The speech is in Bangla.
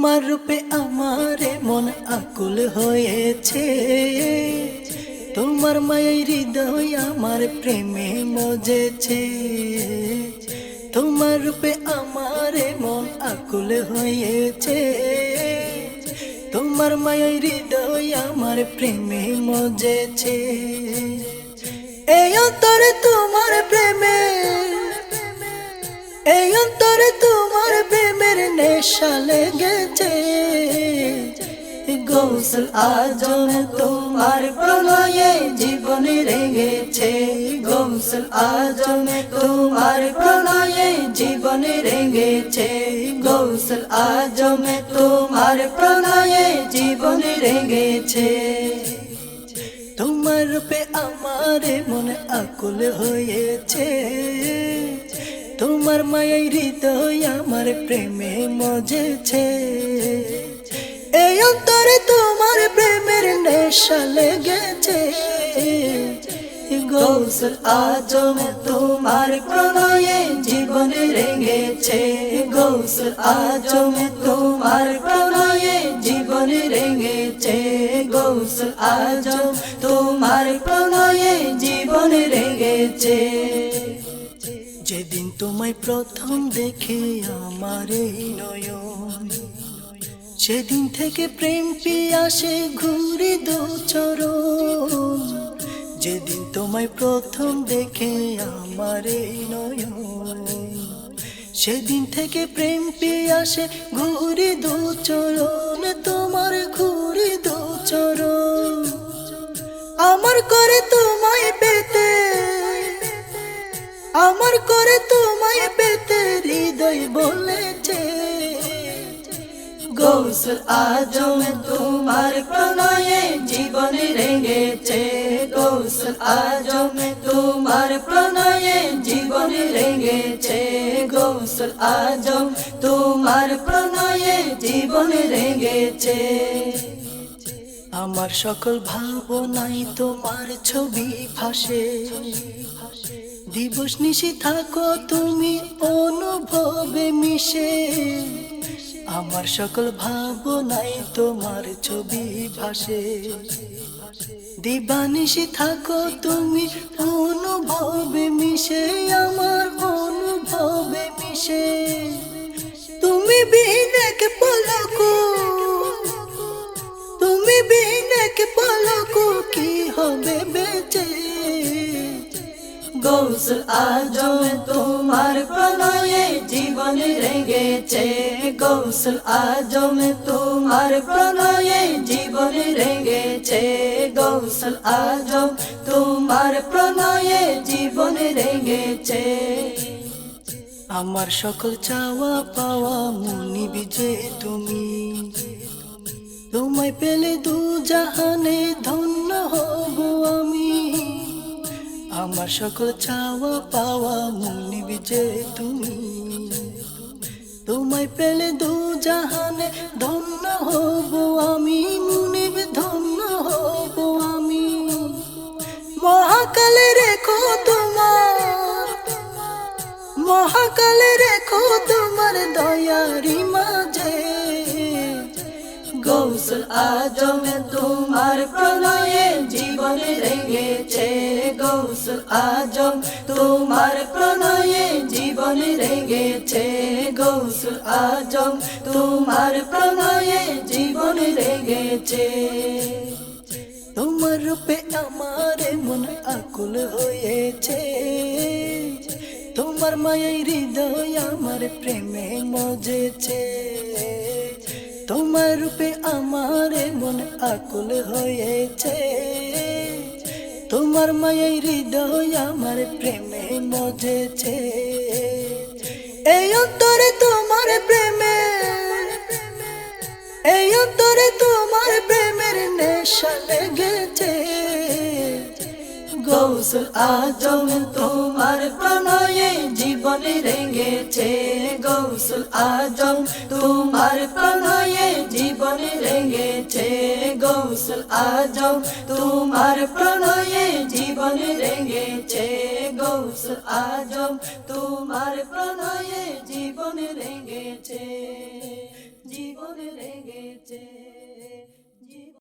তোমার রূপে আমারে মন আকুল হয়েছে, তোমার মায়ের হৃদয় আমার প্রেমে মজেছে। তোমার রূপে আমারে মন আকুল হয়েছে, তোমার মায়ের হৃদয় আমার প্রেমে মজেছে। এই অন্তরে তোমার প্রেমে, এই অন্তরে তোমার প্রেমের নেশা লেগেছে। গৌসুল আজম তোমার প্রণয়ে জীবন রেঙেছে, গৌসুল আজম তোমার প্রণয়ে জীবন রেঙেছে, গৌসুল আজম তোমার প্রণয়ে জীবন রেঙেছে। তোমার রূপে আমার মনে আকুল হয়েছে, তোমার মায়ের হৃদয় আমার প্রেমে মজেছে। এই অন্তরে তোমার প্রেমের নেশা লেগেছে। গৌসুল আজম তোমার প্রণয়ে জীবন রেঙেছে, গৌসুল আজম তোমার প্রণয়ে জীবন রেঙেছে, গৌসুল আজম তোমার প্রণয়ে জীবন রেঙেছে। যেদিন তোমায় প্রথম দেখে আমার এই নয়ন, সেদিন থেকে প্রেম পিয়াসে ঘুরি দু চরণ। যেদিন তোমায় প্রথম দেখে আমার এই নয়ন, সেদিন থেকে প্রেম পিয়াসে ঘুরি দু চরণ, তোমার ঘুরি দু চরণ। আমার করে তোমায় পেতে, আমার করে তোমায় পেতে হৃদয় বলেছে। গৌসুল আজম তোমার প্রণয়ে জীবন রেঙেছে, গৌসুল আজম তোমার প্রণয়ে জীবন রেঙেছে, গৌসুল আজম তোমার প্রণয়ে জীবন রেঙেছে। আমার সকল ভাবনাই তোমার ছবি ভাসে, দিবস নিশি থাকো তুমি অনুভবে মিশে। আমার সকল ভাবনাই তোমার ছবি ভাসে, দিবানিশি থাকো তুমি অনুভবে মিশে, আমার অনুভবে মিশে। তুমি বিহীনে কে পলকো, তুমি বিহীনে কে পলকো কি হবে বেঁচে। গৌসুল আজম তোমার প্রণয়ে জীবন রেঙেছে, গৌসুল আজম তোমার প্রণয়ে জীবন রেঙেছে, গৌসুল আজম তোমার প্রণয়ে জীবন রেঙেছে। আমার সকল চাওয়া পাওয়া মুনিবি যে তুমি, তোমায় পেলে দু জাহানে ধন্য হব আমি। আমার সকল চাওয়া পাওয়া মুনিবি যে তুমি, তোমায় পেলে দু জাহানে ধন্য হব আমি, মুনিব ধন্য হব আমি। মহাকালে রেখো তোমার, মহাকালে রেখো তোমার দয়ারি মাঝে। গৌসুল আজম তোমার প্রণয়ে জীবন রেঙেছে, গৌসুল আজম তোমার প্রণয়ে জীবন রেঙেছে, গৌসুল আজম তোমার প্রণয়ে জীবন রেঙেছে। তোমার রূপে আমার মন আকুল হয়েছে, তোমার মায়ের হৃদয় আমার প্রেমে মজেছে। তোমার রূপে আমার মন আকুল হয়েছে, তোমার মায়ের হৃদয় আমার প্রেমে মজেছে। এই অন্তরে তোমার প্রেমে, এই অন্তরে তোমার প্রেমের নেশা লেগেছে। গৌসুল আজম তোমার প্রণয়ে জীবন রেঙেছে, গৌসুল আজম তোমার প্রণয়ে জীবন রেঙেছে, গৌসুল আজম তোমার প্রণয়ে জীবন রেঙেছে, গৌসুল আজম তোমার প্রণয়ে জীবন রেঙেছে, জীবন লেগেছে।